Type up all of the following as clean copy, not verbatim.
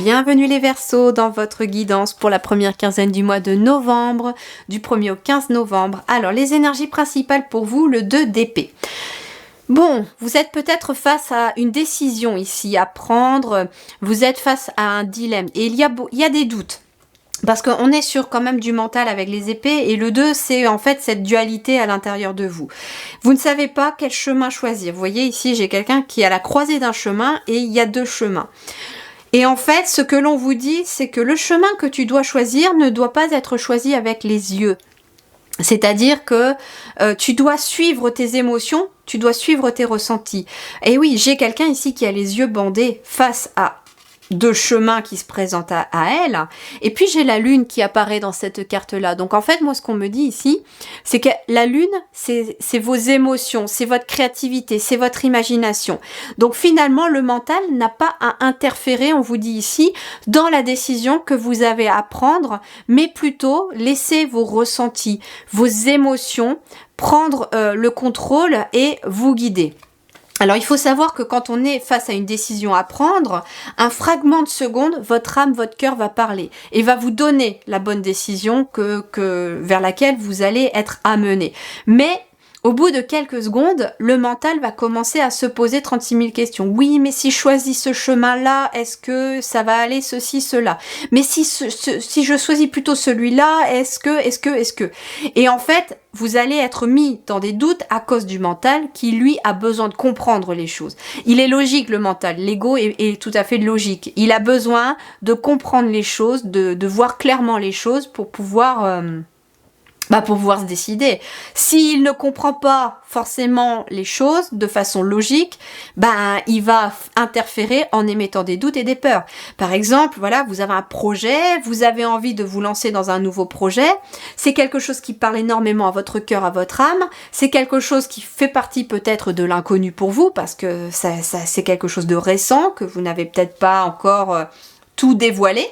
Bienvenue les Verseaux dans votre guidance pour la première quinzaine du mois de novembre, du 1er au 15 novembre. Alors les énergies principales pour vous, le 2 d'épée. Bon, vous êtes peut-être face à une décision ici à prendre, vous êtes face à un dilemme et il y a des doutes. Parce qu'on est sur quand même du mental avec les épées et le 2 c'est en fait cette dualité à l'intérieur de vous. Vous ne savez pas quel chemin choisir. Vous voyez ici j'ai quelqu'un qui est à la croisée d'un chemin et il y a deux chemins. Et en fait ce que l'on vous dit c'est que le chemin que tu dois choisir ne doit pas être choisi avec les yeux. C'est-à-dire que tu dois suivre tes émotions, tu dois suivre tes ressentis. Et oui, j'ai quelqu'un ici qui a les yeux bandés face à deux chemins qui se présentent à elle. Et puis j'ai la lune qui apparaît dans cette carte-là. Donc en fait, moi ce qu'on me dit ici, c'est que la lune, c'est vos émotions, c'est votre créativité, c'est votre imagination. Donc finalement, le mental n'a pas à interférer, on vous dit ici, dans la décision que vous avez à prendre, mais plutôt laissez vos ressentis, vos émotions prendre le contrôle et vous guider. Alors, il faut savoir que quand on est face à une décision à prendre, un fragment de seconde, votre âme, votre cœur va parler et va vous donner la bonne décision vers laquelle vous allez être amené. Mais au bout de quelques secondes, le mental va commencer à se poser 36 000 questions. Oui, mais si je choisis ce chemin-là, est-ce que ça va aller ceci, cela? Mais si je choisis plutôt celui-là, est-ce que... Et en fait, vous allez être mis dans des doutes à cause du mental qui, lui, a besoin de comprendre les choses. Il est logique, le mental. L'ego est tout à fait logique. Il a besoin de comprendre les choses, de voir clairement les choses pour pouvoir se décider. S'il ne comprend pas forcément les choses de façon logique, il va interférer en émettant des doutes et des peurs. Par exemple, voilà, vous avez un projet, vous avez envie de vous lancer dans un nouveau projet, c'est quelque chose qui parle énormément à votre cœur, à votre âme, c'est quelque chose qui fait partie peut-être de l'inconnu pour vous, parce que c'est quelque chose de récent, que vous n'avez peut-être pas encore tout dévoilé.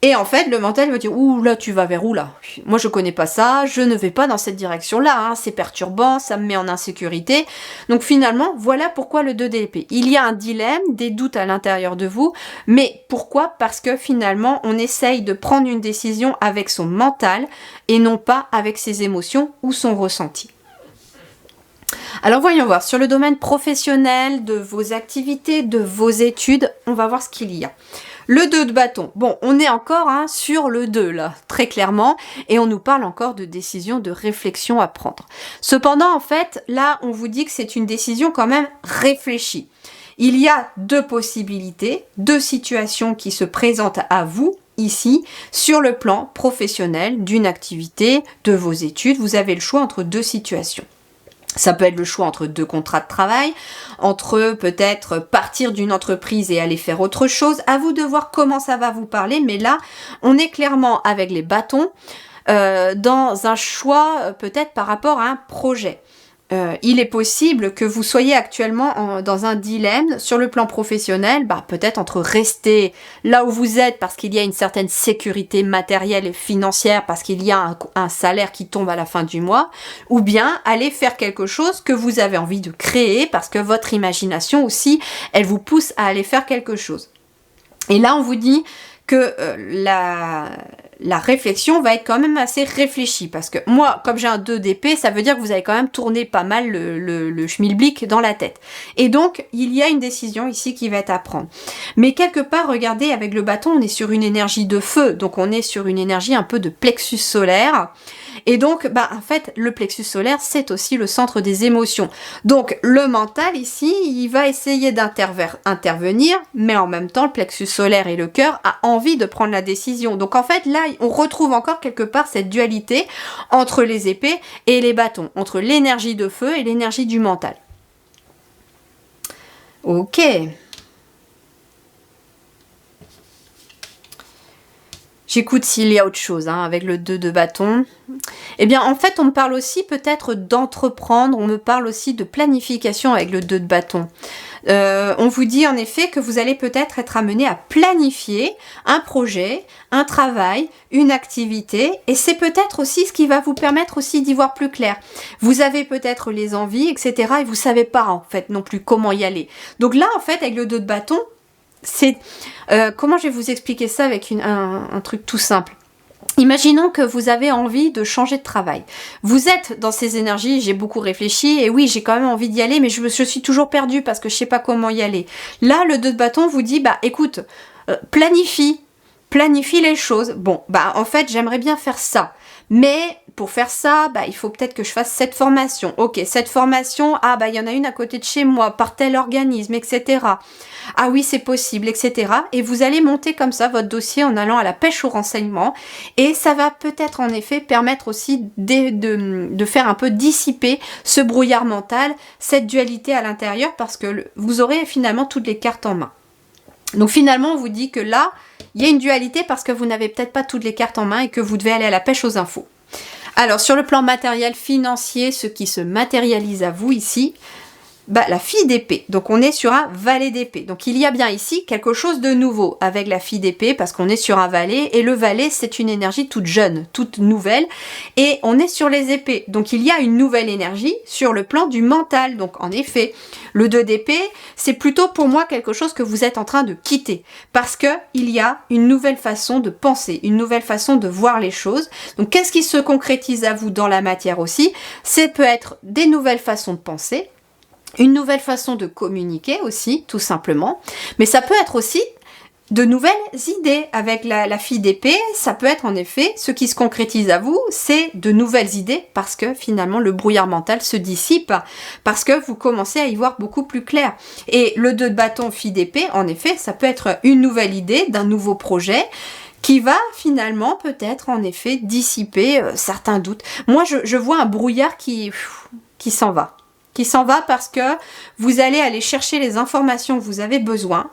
Et en fait, le mental va dire « Ouh, là, tu vas vers où, là? Moi, je connais pas ça, je ne vais pas dans cette direction-là, hein, c'est perturbant, ça me met en insécurité. » Donc finalement, voilà pourquoi le 2 d'épée. Il y a un dilemme, des doutes à l'intérieur de vous, mais pourquoi? Parce que finalement, on essaye de prendre une décision avec son mental et non pas avec ses émotions ou son ressenti. Alors voyons voir, sur le domaine professionnel, de vos activités, de vos études, on va voir ce qu'il y a. Le 2 de bâton. Bon, on est encore sur le 2 là, très clairement, et on nous parle encore de décision, de réflexion à prendre. Cependant, en fait, là, on vous dit que c'est une décision quand même réfléchie. Il y a deux possibilités, deux situations qui se présentent à vous, ici, sur le plan professionnel, d'une activité, de vos études. Vous avez le choix entre deux situations. Ça peut être le choix entre deux contrats de travail, entre peut-être partir d'une entreprise et aller faire autre chose. À vous de voir comment ça va vous parler, mais là, on est clairement avec les bâtons dans un choix peut-être par rapport à un projet. Il est possible que vous soyez actuellement dans un dilemme sur le plan professionnel, peut-être entre rester là où vous êtes parce qu'il y a une certaine sécurité matérielle et financière, parce qu'il y a un salaire qui tombe à la fin du mois, ou bien aller faire quelque chose que vous avez envie de créer parce que votre imagination aussi, elle vous pousse à aller faire quelque chose. Et là, on vous dit que la réflexion va être quand même assez réfléchie, parce que moi, comme j'ai un 2 d'épée, ça veut dire que vous avez quand même tourné pas mal le schmilblick dans la tête. Et donc, il y a une décision ici qui va être à prendre. Mais quelque part, regardez, avec le bâton, on est sur une énergie de feu, donc on est sur une énergie un peu de plexus solaire. Et donc, en fait, le plexus solaire, c'est aussi le centre des émotions. Donc, le mental, ici, il va essayer d'intervenir, mais en même temps, le plexus solaire et le cœur a envie de prendre la décision. Donc, en fait, là, on retrouve encore quelque part cette dualité entre les épées et les bâtons, entre l'énergie de feu et l'énergie du mental. Ok. J'écoute s'il y a autre chose avec le 2 de bâton. Eh bien, en fait, on me parle aussi peut-être d'entreprendre, on me parle aussi de planification avec le 2 de bâton. On vous dit en effet que vous allez peut-être être amené à planifier un projet, un travail, une activité, et c'est peut-être aussi ce qui va vous permettre aussi d'y voir plus clair. Vous avez peut-être les envies, etc., et vous savez pas en fait non plus comment y aller. Donc là, en fait, avec le 2 de bâton, Comment je vais vous expliquer ça avec un truc tout simple? Imaginons que vous avez envie de changer de travail. Vous êtes dans ces énergies, j'ai beaucoup réfléchi, et oui, j'ai quand même envie d'y aller, mais je suis toujours perdue parce que je sais pas comment y aller. Là, le 2 de bâton vous dit, bah écoute, planifie les choses. Bon, bah en fait, j'aimerais bien faire ça. Mais pour faire ça, bah, il faut peut-être que je fasse cette formation. Ok, cette formation, ah bah il y en a une à côté de chez moi, par tel organisme, etc. Ah oui, c'est possible, etc. Et vous allez monter comme ça votre dossier en allant à la pêche aux renseignements. Et ça va peut-être en effet permettre aussi de faire un peu dissiper ce brouillard mental, cette dualité à l'intérieur, parce que vous aurez finalement toutes les cartes en main. Donc finalement, on vous dit que là, il y a une dualité parce que vous n'avez peut-être pas toutes les cartes en main et que vous devez aller à la pêche aux infos. Alors, sur le plan matériel, financier, ce qui se matérialise à vous ici, bah, la fille d'épée. Donc, on est sur un valet d'épée. Donc, il y a bien ici quelque chose de nouveau avec la fille d'épée parce qu'on est sur un valet. Et le valet, c'est une énergie toute jeune, toute nouvelle. Et on est sur les épées. Donc, il y a une nouvelle énergie sur le plan du mental. Donc, en effet, le 2 d'épée, c'est plutôt pour moi quelque chose que vous êtes en train de quitter. Parce que il y a une nouvelle façon de penser, une nouvelle façon de voir les choses. Donc, qu'est-ce qui se concrétise à vous dans la matière aussi? Ça peut être des nouvelles façons de penser, une nouvelle façon de communiquer aussi, tout simplement. Mais ça peut être aussi de nouvelles idées avec la fille d'épée. Ça peut être en effet, ce qui se concrétise à vous, c'est de nouvelles idées parce que finalement le brouillard mental se dissipe, parce que vous commencez à y voir beaucoup plus clair. Et le 2 de bâton, fille d'épée, en effet, ça peut être une nouvelle idée d'un nouveau projet qui va finalement peut-être en effet dissiper certains doutes. Moi, je vois un brouillard qui s'en va. Qui s'en va parce que vous allez aller chercher les informations que vous avez besoin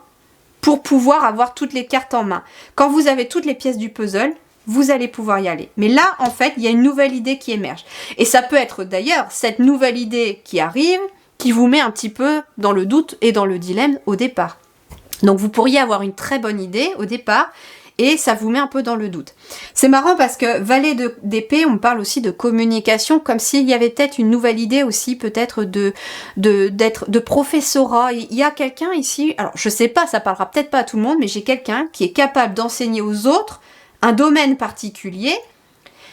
pour pouvoir avoir toutes les cartes en main. Quand vous avez toutes les pièces du puzzle, vous allez pouvoir y aller. Mais là, en fait, il y a une nouvelle idée qui émerge. Et ça peut être d'ailleurs cette nouvelle idée qui arrive, qui vous met un petit peu dans le doute et dans le dilemme au départ. Donc vous pourriez avoir une très bonne idée au départ, et ça vous met un peu dans le doute. C'est marrant parce que valet d'épée, on me parle aussi de communication, comme s'il y avait peut-être une nouvelle idée aussi, peut-être de professorat. Il y a quelqu'un ici, alors je sais pas, ça parlera peut-être pas à tout le monde, mais j'ai quelqu'un qui est capable d'enseigner aux autres un domaine particulier,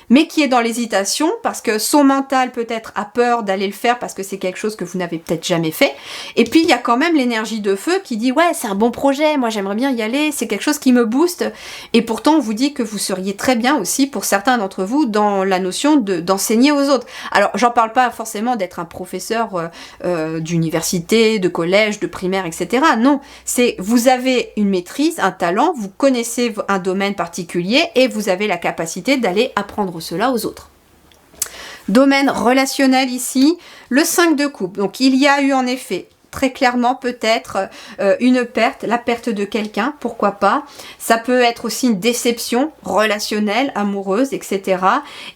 mais qui est dans l'hésitation parce que son mental peut-être a peur d'aller le faire parce que c'est quelque chose que vous n'avez peut-être jamais fait. Et puis il y a quand même l'énergie de feu qui dit ouais, c'est un bon projet, moi j'aimerais bien y aller, c'est quelque chose qui me booste. Et pourtant on vous dit que vous seriez très bien aussi pour certains d'entre vous dans la notion d'enseigner aux autres. Alors j'en parle pas forcément d'être un professeur d'université, de collège, de primaire, etc. Non, c'est vous avez une maîtrise, un talent, vous connaissez un domaine particulier et vous avez la capacité d'aller apprendre cela aux autres. Domaine relationnel ici, le 5 de coupe. Donc il y a eu en effet très clairement peut-être une perte, la perte de quelqu'un, pourquoi pas. Ça peut être aussi une déception relationnelle, amoureuse, etc.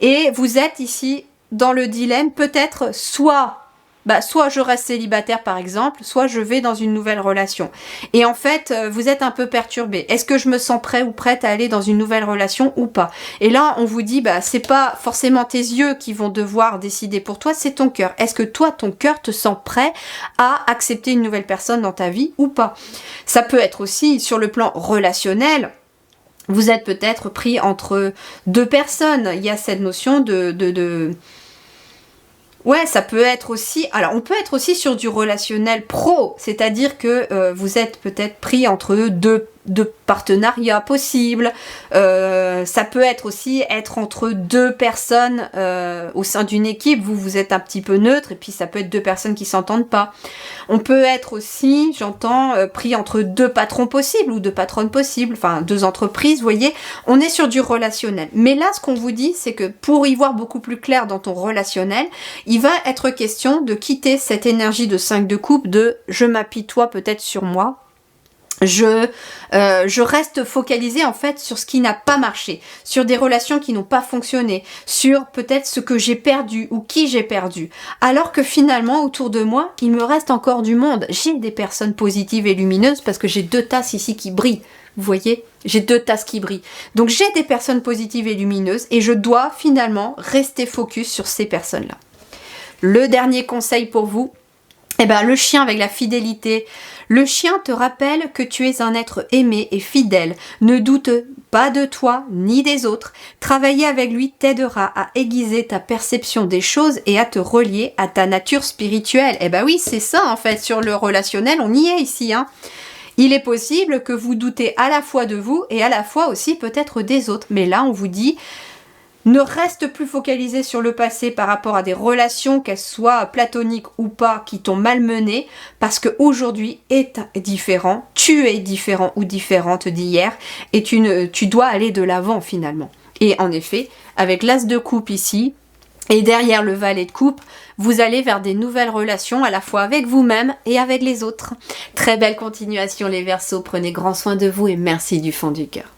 Et vous êtes ici dans le dilemme, peut-être soit je reste célibataire par exemple, soit je vais dans une nouvelle relation. Et en fait, vous êtes un peu perturbé. Est-ce que je me sens prêt ou prête à aller dans une nouvelle relation ou pas? Et là, on vous dit, c'est pas forcément tes yeux qui vont devoir décider pour toi, c'est ton cœur. Est-ce que toi, ton cœur te sent prêt à accepter une nouvelle personne dans ta vie ou pas? Ça peut être aussi sur le plan relationnel. Vous êtes peut-être pris entre deux personnes. Il y a cette notion Ouais, ça peut être aussi... Alors, on peut être aussi sur du relationnel pro, c'est-à-dire que vous êtes peut-être pris entre deux partenariats possibles. Ça peut être aussi être entre deux personnes au sein d'une équipe. Vous êtes un petit peu neutre et puis ça peut être deux personnes qui s'entendent pas. On peut être aussi, j'entends, pris entre deux patrons possibles ou deux patronnes possibles, enfin deux entreprises, vous voyez. On est sur du relationnel. Mais là, ce qu'on vous dit, c'est que pour y voir beaucoup plus clair dans ton relationnel, il va être question de quitter cette énergie de 5 de coupe, de je m'apitoie peut-être sur moi. Je reste focalisée en fait sur ce qui n'a pas marché, sur des relations qui n'ont pas fonctionné, sur peut-être ce que j'ai perdu ou qui j'ai perdu. Alors que finalement autour de moi, il me reste encore du monde. J'ai des personnes positives et lumineuses parce que j'ai deux tasses ici qui brillent. Vous voyez, j'ai deux tasses qui brillent. Donc j'ai des personnes positives et lumineuses et je dois finalement rester focus sur ces personnes-là. Le dernier conseil pour vous, Eh ben, le chien avec la fidélité. Le chien te rappelle que tu es un être aimé et fidèle. Ne doute pas de toi ni des autres. Travailler avec lui t'aidera à aiguiser ta perception des choses et à te relier à ta nature spirituelle. Eh ben oui, c'est ça en fait, sur le relationnel, on y est ici, hein. Il est possible que vous doutez à la fois de vous et à la fois aussi peut-être des autres. Mais là, on vous dit, ne reste plus focalisé sur le passé par rapport à des relations, qu'elles soient platoniques ou pas, qui t'ont malmené, parce qu'aujourd'hui est différent, tu es différent ou différente d'hier, et tu dois aller de l'avant finalement. Et en effet, avec l'as de coupe ici, et derrière le valet de coupe, vous allez vers des nouvelles relations à la fois avec vous-même et avec les autres. Très belle continuation les Verseaux, prenez grand soin de vous et merci du fond du cœur.